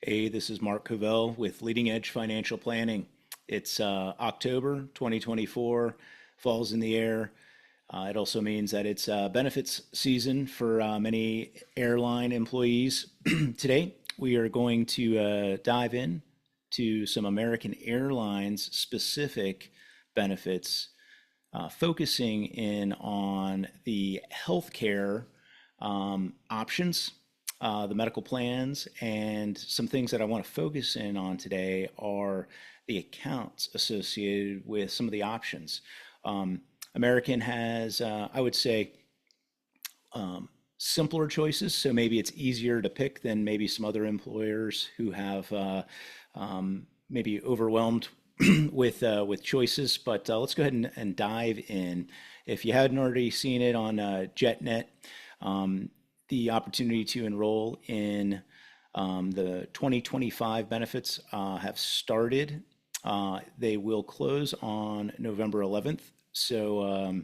Hey, this is Mark Covell with Leading Edge Financial Planning. It's October 2024, fall's in the air. It also means that it's benefits season for many airline employees. Today, we are going to dive in to some American Airlines specific benefits, focusing in on the healthcare options, the medical plans, and some things that I want to focus in on today are the accounts associated with some of the options. American has, I would say, simpler choices, so maybe it's easier to pick than maybe some other employers who have maybe overwhelmed with choices. But let's go ahead and dive in. If you hadn't already seen it on JetNet, the opportunity to enroll in the 2025 benefits have started. They will close on November 11th. So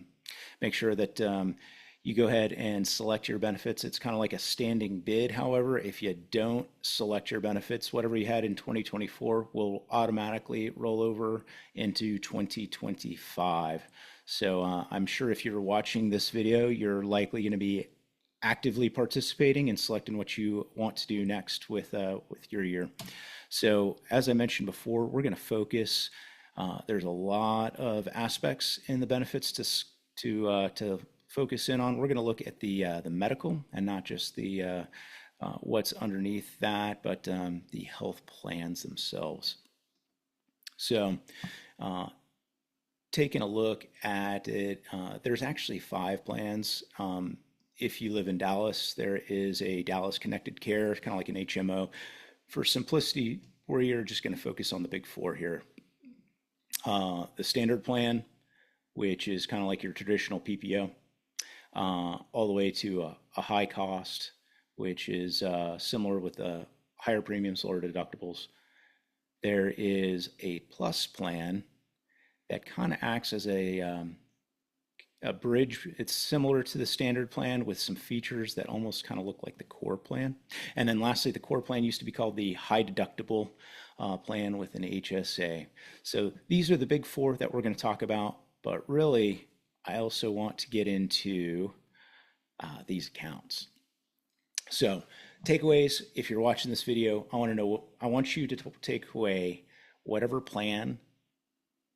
make sure that you go ahead and select your benefits. It's kind of like a standing bid. However, if you don't select your benefits, whatever you had in 2024 will automatically roll over into 2025. So I'm sure if you're watching this video, you're likely going to be actively participating and selecting what you want to do next with your year. So as I mentioned before, we're going to focus. There's a lot of aspects in the benefits to focus in on. We're going to look at the medical and not just the what's underneath that, but the health plans themselves. So taking a look at it, there's actually five plans. If you live in Dallas, there is a Dallas Connected Care, kind of like an HMO. For simplicity, we're just going to focus on the big four here. The standard plan, which is kind of like your traditional PPO, all the way to a high cost, which is similar with the higher premiums, lower deductibles. There is a plus plan that kind of acts as a bridge. It's similar to the standard plan with some features that almost kind of look like the core plan. And then lastly, the core plan used to be called the high deductible plan with an HSA. So these are the big four that we're going to talk about. But really, I also want to get into these accounts. So takeaways, if you're watching this video, I want you to take away whatever plan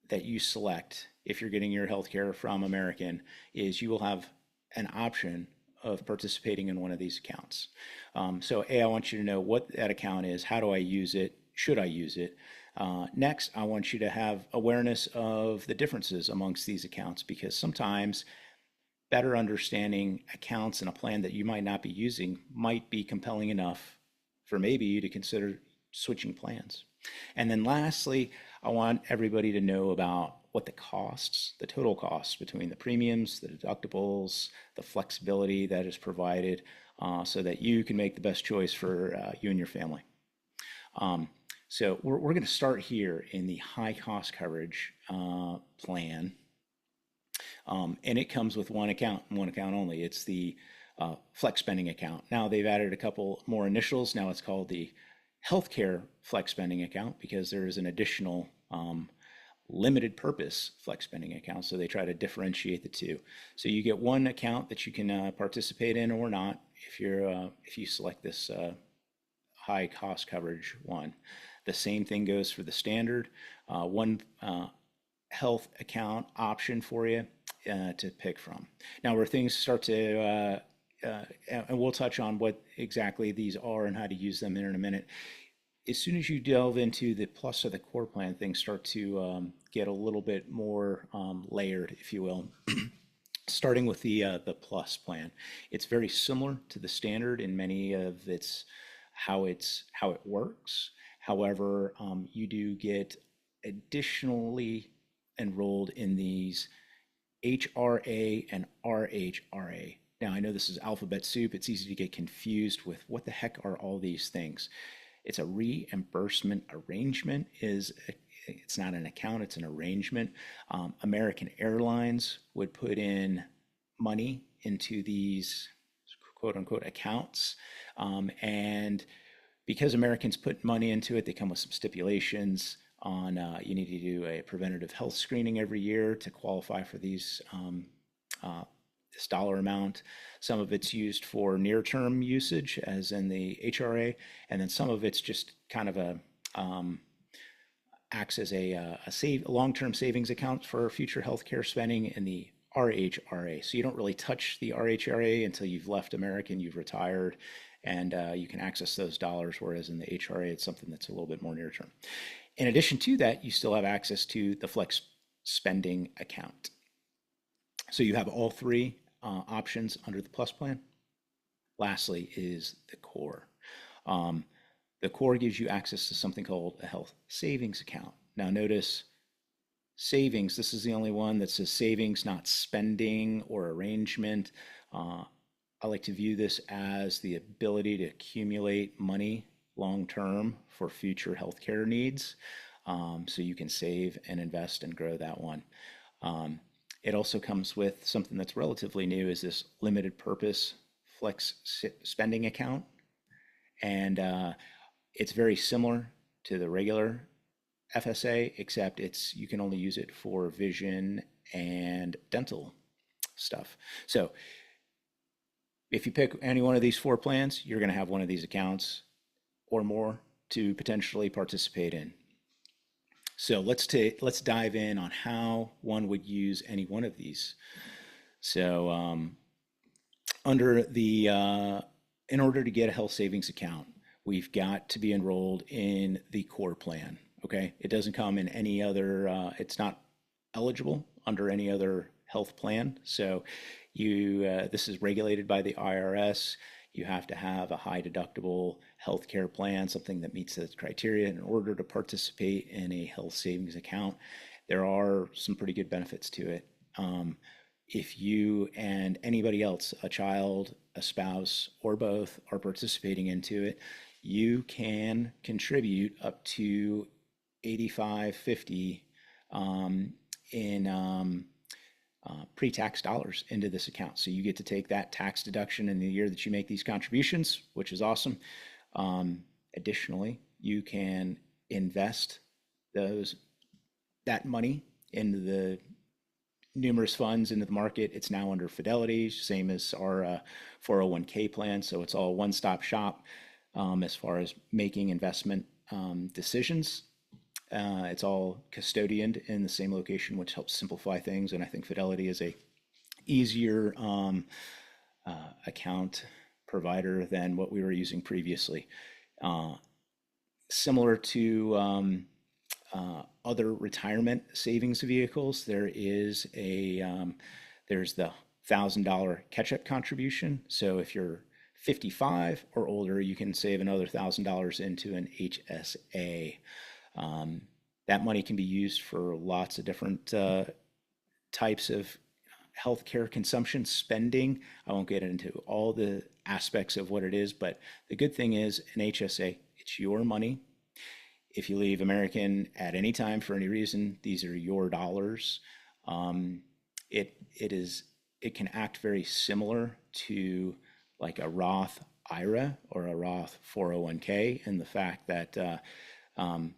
that you select. If you're getting your healthcare from American, is you will have an option of participating in one of these accounts. So I want you to know what that account is. How do I use it? Should I use it? Next, I want you to have awareness of the differences amongst these accounts, because sometimes better understanding accounts and a plan that you might not be using might be compelling enough for maybe you to consider switching plans. And then lastly, I want everybody to know about what the total costs between the premiums, the deductibles, the flexibility that is provided, so that you can make the best choice for you and your family. So we're going to start here in the high cost coverage plan. And it comes with one account and one account only. It's the flex spending account. Now they've added a couple more initials. Now it's called the healthcare flex spending account, because there is an additional limited purpose flex spending account. So they try to differentiate the two. So you get one account that you can participate in or not if you select this high cost coverage one. The same thing goes for the standard. One health account option for you to pick from. Now, where things start to and we'll touch on what exactly these are and how to use them in a minute. As soon as you delve into the plus or the core plan, things start to get a little bit more layered, if you will. Starting with the plus plan, it's very similar to the standard in many of how it works. However, you do get additionally enrolled in these HRA and RHRA. Now, I know this is alphabet soup. It's easy to get confused with what the heck are all these things. It's a reimbursement arrangement. It's not an account, it's an arrangement. American Airlines would put in money into these quote unquote accounts, and because Americans put money into it, they come with some stipulations on you need to do a preventative health screening every year to qualify for this dollar amount. Some of it's used for near-term usage, as in the HRA, and then some of it's just kind of acts as a long-term savings account for future healthcare spending in the RHRA. So you don't really touch the RHRA until you've left America and you've retired, and you can access those dollars. Whereas in the HRA, it's something that's a little bit more near term. In addition to that, you still have access to the flex spending account. So you have all three options under the Plus plan. Lastly is the core. Um, the core gives you access to something called a health savings account. Now notice savings, this is the only one that says savings, not spending or arrangement. I like to view this as the ability to accumulate money long term for future healthcare needs. So you can save and invest and grow that one. It also comes with something that's relatively new, is this limited purpose flex spending account. And it's very similar to the regular FSA, except you can only use it for vision and dental stuff. So if you pick any one of these four plans, you're going to have one of these accounts or more to potentially participate in. So let's dive in on how one would use any one of these. So under the in order to get a health savings account, we've got to be enrolled in the core plan. Okay, it doesn't come in any other. It's not eligible under any other health plan. So this is regulated by the IRS. You have to have a high deductible healthcare plan, something that meets those criteria in order to participate in a health savings account. There are some pretty good benefits to it. If you and anybody else, a child, a spouse, or both, are participating into it, you can contribute up to 85.50 in pre-tax dollars into this account. So you get to take that tax deduction in the year that you make these contributions, which is awesome. Additionally, you can invest that money into the numerous funds into the market. It's now under Fidelity, same as our 401k plan. So it's all one-stop shop as far as making investment decisions. It's all custodianed in the same location, which helps simplify things. And I think Fidelity is a easier account provider than what we were using previously. Similar to other retirement savings vehicles, there's the $1,000 catch-up contribution. So if you're 55 or older, you can save another $1,000 into an HSA. That money can be used for lots of different types of healthcare consumption spending. I won't get into all the aspects of what it is, but the good thing is an HSA, it's your money. If you leave American at any time for any reason, these are your dollars. It can act very similar to like a Roth IRA or a Roth 401k in the fact that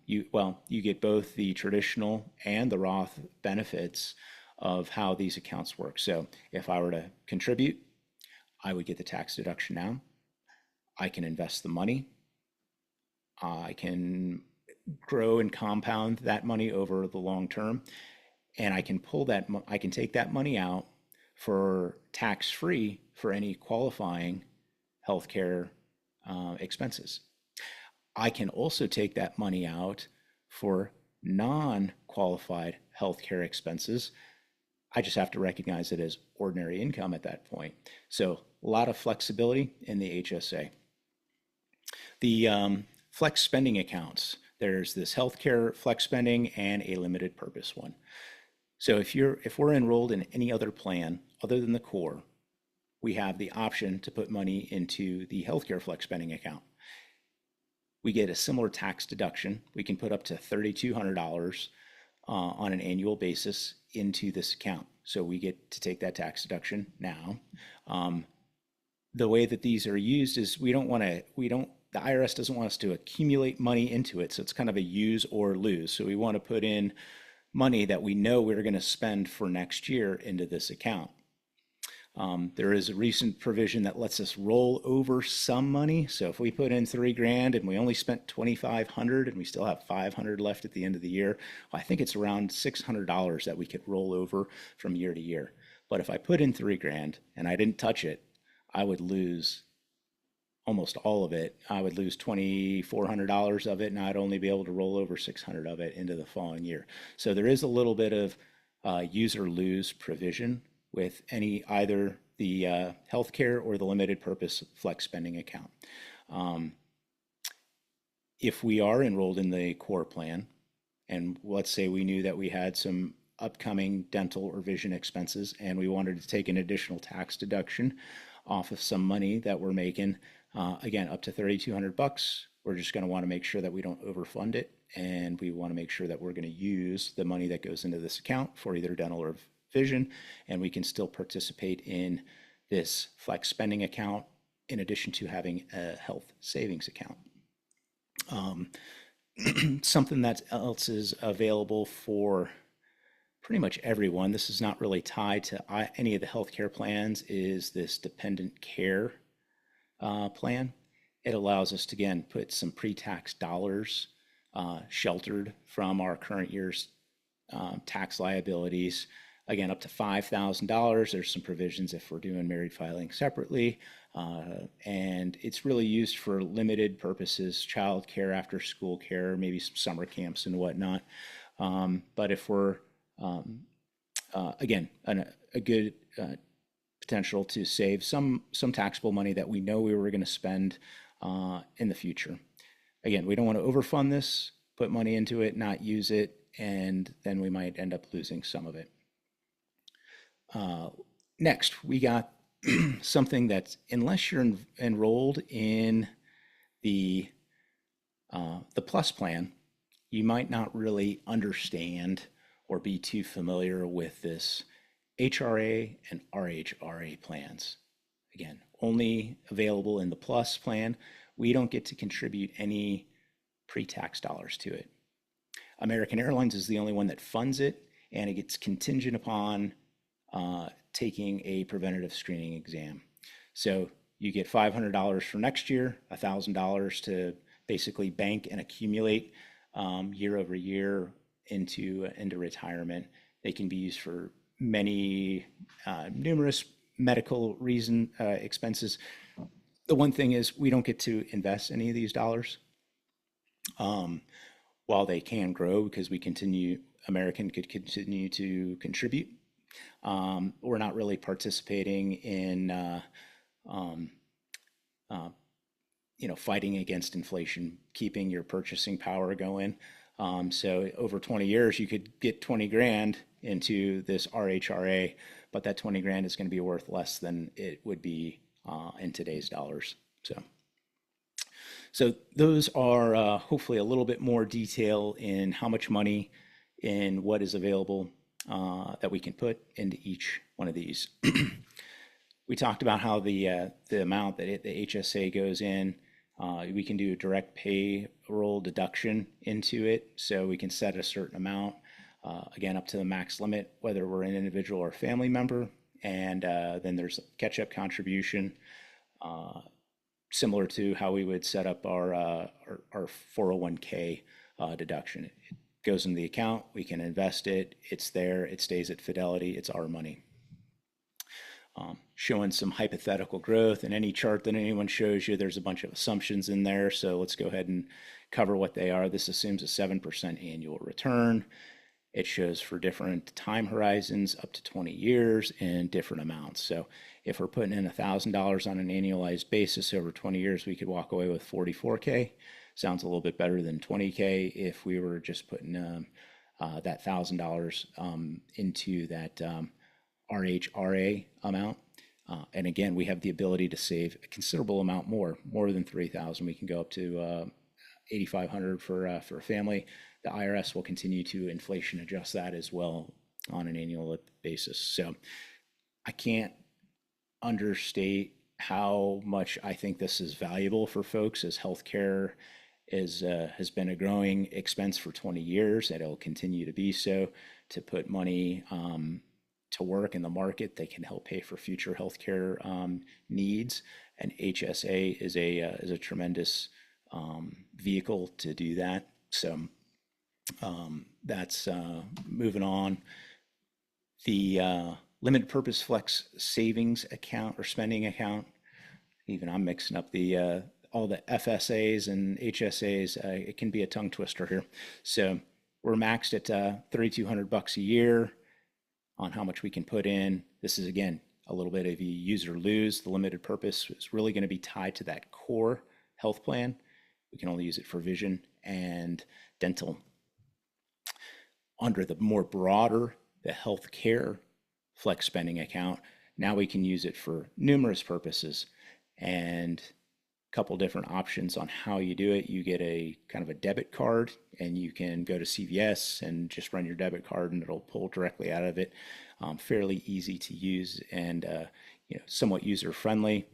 you get both the traditional and the Roth benefits of how these accounts work. So if I were to contribute, I would get the tax deduction now. I can invest the money. I can grow and compound that money over the long term, and I can take that money out for tax-free for any qualifying healthcare expenses. I can also take that money out for non-qualified healthcare expenses. I just have to recognize it as ordinary income at that point. So a lot of flexibility in the HSA. The flex spending accounts, there's this healthcare flex spending and a limited purpose one. So if we're enrolled in any other plan other than the core, we have the option to put money into the healthcare flex spending account. We get a similar tax deduction. We can put up to $3,200 on an annual basis into this account. So we get to take that tax deduction now. The way that these are used is we don't the IRS doesn't want us to accumulate money into it. So it's kind of a use or lose. So we want to put in money that we know we're going to spend for next year into this account. There is a recent provision that lets us roll over some money. So if we put in 3 grand and we only spent 2,500 and we still have 500 left at the end of the year, well, I think it's around $600 that we could roll over from year to year. But if I put in 3 grand and I didn't touch it, I would lose almost all of it. I would lose $2,400 of it, and I'd only be able to roll over 600 of it into the following year. So there is a little bit of use or lose provision with any either the healthcare or the limited purpose flex spending account. Um, if we are enrolled in the core plan, and let's say we knew that we had some upcoming dental or vision expenses and we wanted to take an additional tax deduction off of some money that we're making, again, up to 3,200 bucks, we're just going to want to make sure that we don't overfund it. And we want to make sure that we're going to use the money that goes into this account for either dental or vision, and we can still participate in this flex spending account in addition to having a health savings account. Something that else is available for pretty much everyone, this is not really tied to any of the healthcare plans, is this dependent care plan. It allows us to, again, put some pre-tax dollars sheltered from our current year's tax liabilities. Again, up to $5,000. There's some provisions if we're doing married filing separately. And it's really used for limited purposes, child care, after school care, maybe some summer camps and whatnot. But if we're, again, a good potential to save some taxable money that we know we were going to spend in the future. Again, we don't want to overfund this, put money into it, not use it, and then we might end up losing some of it. Next, we got something that's, unless you're enrolled in the plus plan, you might not really understand or be too familiar with this HRA and RHRA plans. Again, only available in the plus plan. We don't get to contribute any pre-tax dollars to it. American Airlines is the only one that funds it, and it gets contingent upon taking a preventative screening exam. So you get $500 for next year, $1,000 to basically bank and accumulate year over year into retirement. They can be used for many numerous medical expenses. The one thing is we don't get to invest any of these dollars. While they can grow because American could continue to contribute. We're not really participating in, fighting against inflation, keeping your purchasing power going. So over 20 years, you could get 20 grand into this RHRA, but that 20 grand is going to be worth less than it would be in today's dollars. So those are hopefully a little bit more detail in how much money and what is available that we can put into each one of these. We talked about how the amount that the HSA goes in, we can do a direct payroll deduction into it, so we can set a certain amount, again, up to the max limit, whether we're an individual or family member, and then there's a catch-up contribution, similar to how we would set up our 401k deduction. It goes in the account, we can invest it, it's there, it stays at Fidelity, it's our money. Showing some hypothetical growth. In any chart that anyone shows you, there's a bunch of assumptions in there, so let's go ahead and cover what they are. This assumes a 7% annual return. It shows for different time horizons, up to 20 years, and different amounts. So if we're putting in $1,000 on an annualized basis over 20 years, we could walk away with 44K. Sounds a little bit better than 20K if we were just putting that $1,000 into that RHRA amount. And again, we have the ability to save a considerable amount more than 3,000. We can go up to 8,500 for a family. The IRS will continue to inflation adjust that as well on an annual basis. So I can't understate how much I think this is valuable for folks as healthcare has been a growing expense for 20 years, and it'll continue to be so. To put money to work in the market that can help pay for future healthcare needs, and HSA is a tremendous vehicle to do that. So that's moving on. The limited purpose flex savings account or spending account. Even I'm mixing up the all the FSAs and HSAs. It can be a tongue twister here. So we're maxed at $3,200 a year on how much we can put in. This is again a little bit of a use or lose. The limited purpose is really going to be tied to that core health plan. We can only use it for vision and dental. Under the more broader, the healthcare flex spending account, now we can use it for numerous purposes, and a couple different options on how you do it. You get a kind of a debit card, and you can go to CVS and just run your debit card, and it'll pull directly out of it. Fairly easy to use, and somewhat user friendly.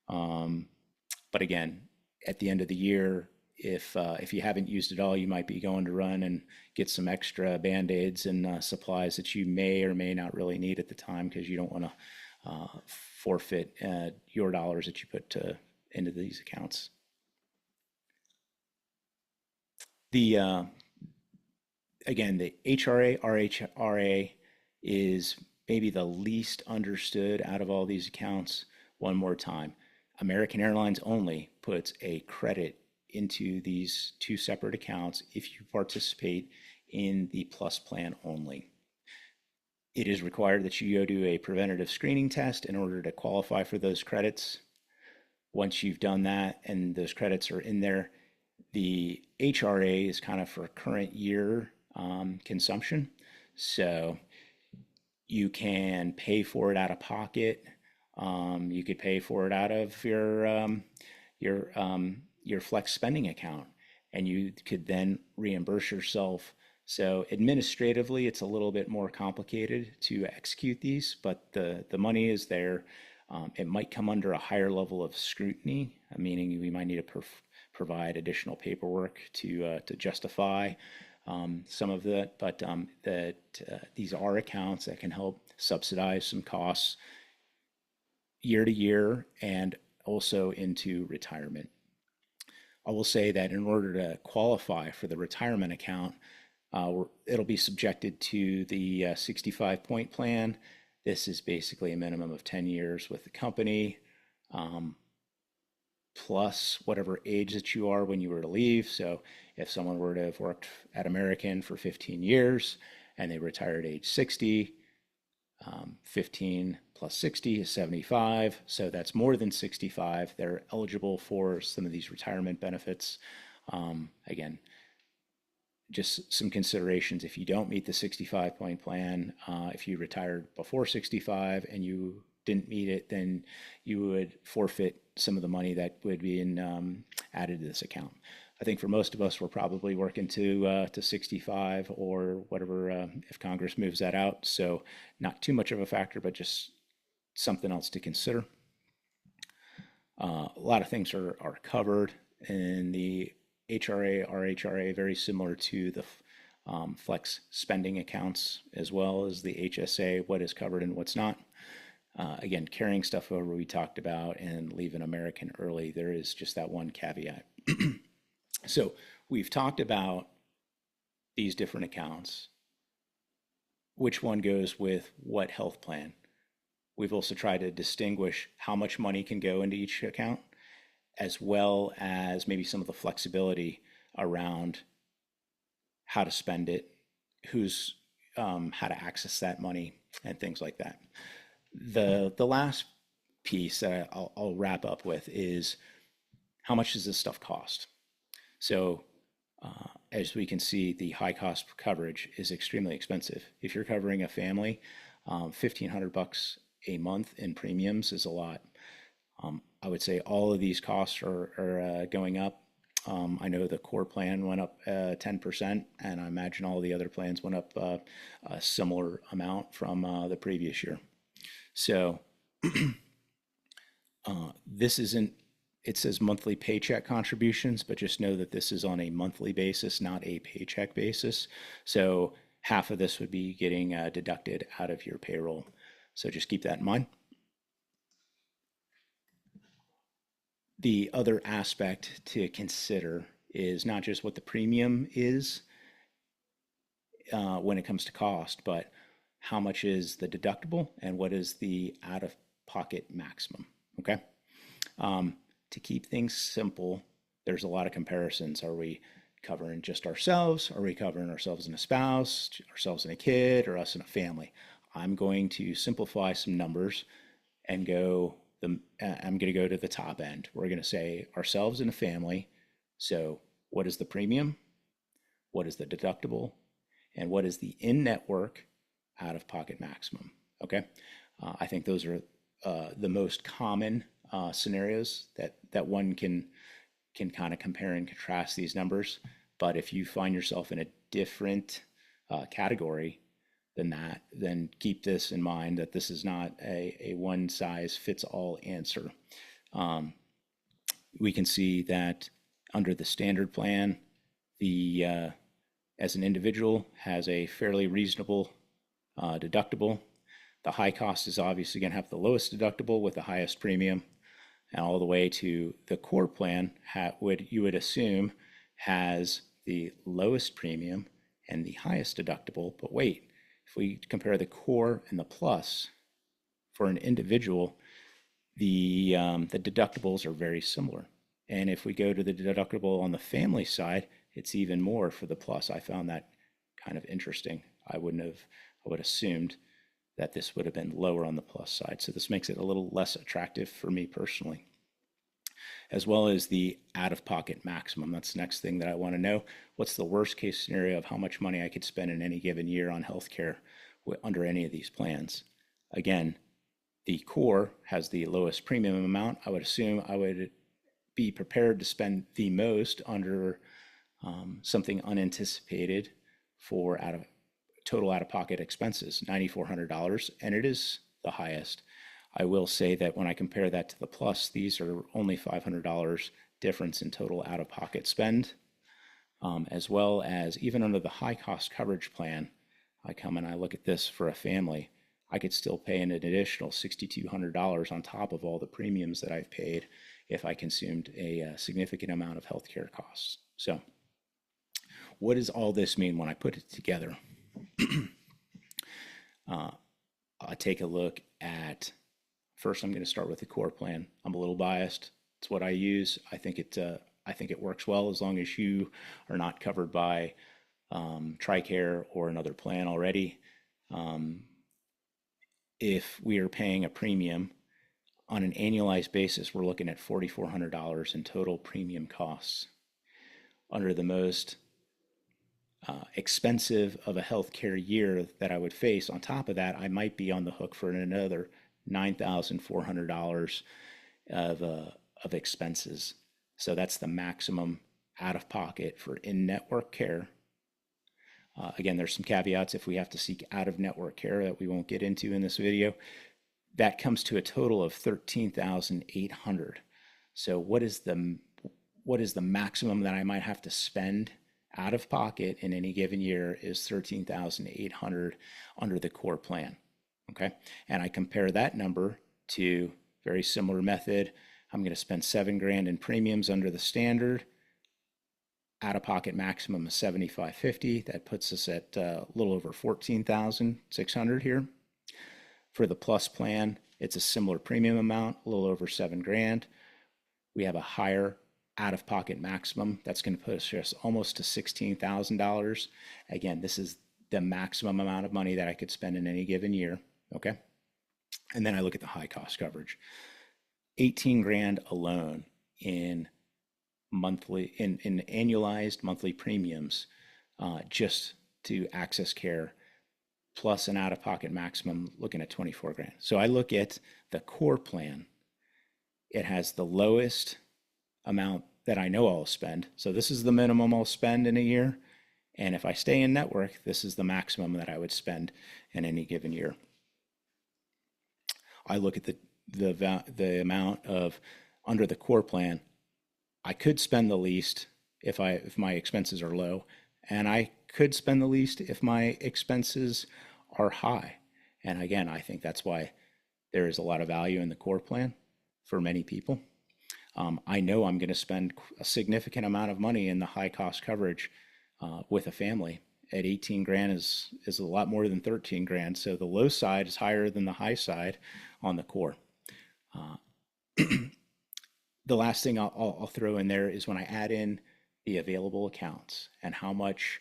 But again, at the end of the year, if you haven't used it all, you might be going to run and get some extra band-aids and supplies that you may or may not really need at the time, because you don't want to forfeit your dollars that you put into these accounts. The Again, the HRA, RHRA is maybe the least understood out of all these accounts. One more time, American Airlines only puts a credit into these two separate accounts if you participate in the Plus plan only. It is required that you go do a preventative screening test in order to qualify for those credits. Once you've done that and those credits are in there, the HRA is kind of for current year consumption. So you can pay for it out of pocket. You could pay for it out of your flex spending account, and you could then reimburse yourself. So administratively, it's a little bit more complicated to execute these, but the money is there. It might come under a higher level of scrutiny, meaning we might need to provide additional paperwork to justify some of that. But these are accounts that can help subsidize some costs year to year and also into retirement. I will say that in order to qualify for the retirement account, it'll be subjected to the 65-point plan. This is basically a minimum of 10 years with the company, plus whatever age that you are when you were to leave. So if someone were to have worked at American for 15 years and they retired at age 60, 15 plus 60 is 75. So that's more than 65. They're eligible for some of these retirement benefits. Again, just some considerations. If you don't meet the 65-point plan, if you retired before 65 and you didn't meet it, then you would forfeit some of the money that would be added to this account. I think for most of us, we're probably working to 65 or whatever if Congress moves that out. So not too much of a factor, but just something else to consider. A lot of things are covered in the HRA, RHRA, very similar to the flex spending accounts, as well as the HSA, what is covered and what's not. Again, carrying stuff over we talked about, and leaving American early, there is just that one caveat. So we've talked about these different accounts, which one goes with what health plan. We've also tried to distinguish how much money can go into each account, as well as maybe some of the flexibility around how to spend it, how to access that money, and things like that. The last piece that I'll wrap up with is, how much does this stuff cost? So as we can see, the high cost coverage is extremely expensive. If you're covering a family, $1,500 a month in premiums is a lot. I would say all of these costs are going up. I know the core plan went up 10%, and I imagine all the other plans went up a similar amount from the previous year. So This isn't, it says monthly paycheck contributions, but just know that this is on a monthly basis, not a paycheck basis. So half of this would be getting deducted out of your payroll. So just keep that in mind. The other aspect to consider is not just what the premium is when it comes to cost, but how much is the deductible and what is the out of pocket maximum. Okay. To keep things simple, there's a lot of comparisons. Are we covering just ourselves? Are we covering ourselves and a spouse, ourselves and a kid, or us and a family? I'm going to simplify some numbers and I'm going to go to the top end. We're going to say ourselves and a family. So what is the premium? What is the deductible? And what is the in-network out-of-pocket maximum? Okay. I think those are the most common scenarios that one can kind of compare and contrast these numbers. But if you find yourself in a different category than that, then keep this in mind that this is not a one size fits all answer. We can see that under the standard plan, the as an individual has a fairly reasonable deductible. The high cost is obviously going to have the lowest deductible with the highest premium, and all the way to the core plan you would assume has the lowest premium and the highest deductible. But wait, if we compare the core and the plus for an individual, the deductibles are very similar. And if we go to the deductible on the family side, it's even more for the plus. I found that kind of interesting. I would assumed that this would have been lower on the plus side. So this makes it a little less attractive for me personally, as well as the out-of-pocket maximum. That's the next thing that I want to know. What's the worst case scenario of how much money I could spend in any given year on healthcare under any of these plans? Again, the core has the lowest premium amount. I would assume I would be prepared to spend the most under something unanticipated for total out-of-pocket expenses, $9,400, and it is the highest. I will say that when I compare that to the plus, these are only $500 difference in total out-of-pocket spend, as well as even under the high-cost coverage plan, I come and I look at this for a family, I could still pay an additional $6,200 on top of all the premiums that I've paid if I consumed a significant amount of healthcare costs. So what does all this mean when I put it together? I'll take a look at, first I'm going to start with the core plan. I'm a little biased. It's what I use. I think it works well as long as you are not covered by TRICARE or another plan already. If we are paying a premium on an annualized basis, we're looking at $4,400 in total premium costs. Under the most expensive of a healthcare year that I would face, on top of that, I might be on the hook for another $9,400 of expenses. So that's the maximum out of pocket for in-network care. Again, there's some caveats if we have to seek out-of-network care that we won't get into in this video. That comes to a total of $13,800. So what is the maximum that I might have to spend out of pocket in any given year is $13,800 under the core plan. Okay. And I compare that number to very similar method. I'm going to spend $7,000 in premiums under the standard. Out of pocket maximum is $7,550. That puts us at a little over $14,600 here. For the plus plan, it's a similar premium amount, a little over $7,000. We have a higher out-of-pocket maximum. That's going to push us almost to $16,000. Again, this is the maximum amount of money that I could spend in any given year. Okay. And then I look at the high cost coverage. $18,000 alone in annualized monthly premiums just to access care, plus an out-of-pocket maximum looking at $24,000. So I look at the core plan. It has the lowest amount that I know I'll spend. So this is the minimum I'll spend in a year. And if I stay in network, this is the maximum that I would spend in any given year. I look at the amount of under the core plan, I could spend the least if my expenses are low, and I could spend the least if my expenses are high. And again, I think that's why there is a lot of value in the core plan for many people. I know I'm going to spend a significant amount of money in the high cost coverage with a family. At 18 grand is a lot more than 13 grand. So the low side is higher than the high side on the core. The last thing I'll throw in there is when I add in the available accounts and how much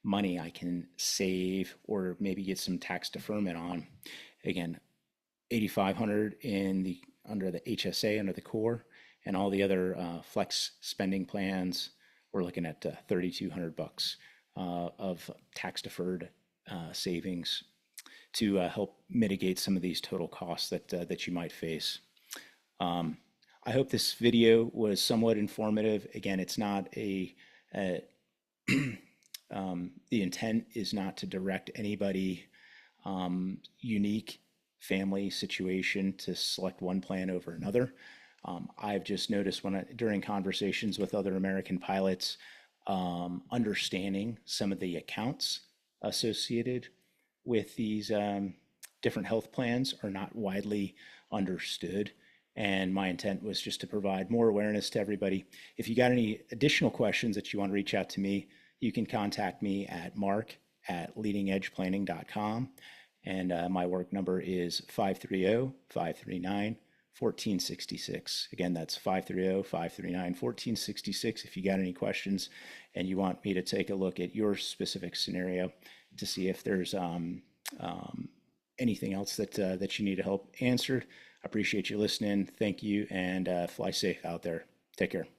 money I can save or maybe get some tax deferment on. Again, 8,500 in the under the HSA under the core, and all the other flex spending plans. We're looking at 3,200 bucks of tax deferred savings to help mitigate some of these total costs that you might face. I hope this video was somewhat informative. Again, it's not a the intent is not to direct anybody unique family situation to select one plan over another. I've just noticed during conversations with other American pilots, understanding some of the accounts associated with these different health plans are not widely understood. And my intent was just to provide more awareness to everybody. If you got any additional questions that you want to reach out to me, you can contact me at mark@leadingedgeplanning.com. And my work number is 530-539-1466. Again, that's 530-539-1466 if you got any questions and you want me to take a look at your specific scenario to see if there's anything else that you need help answered. I appreciate you listening. Thank you, and fly safe out there. Take care.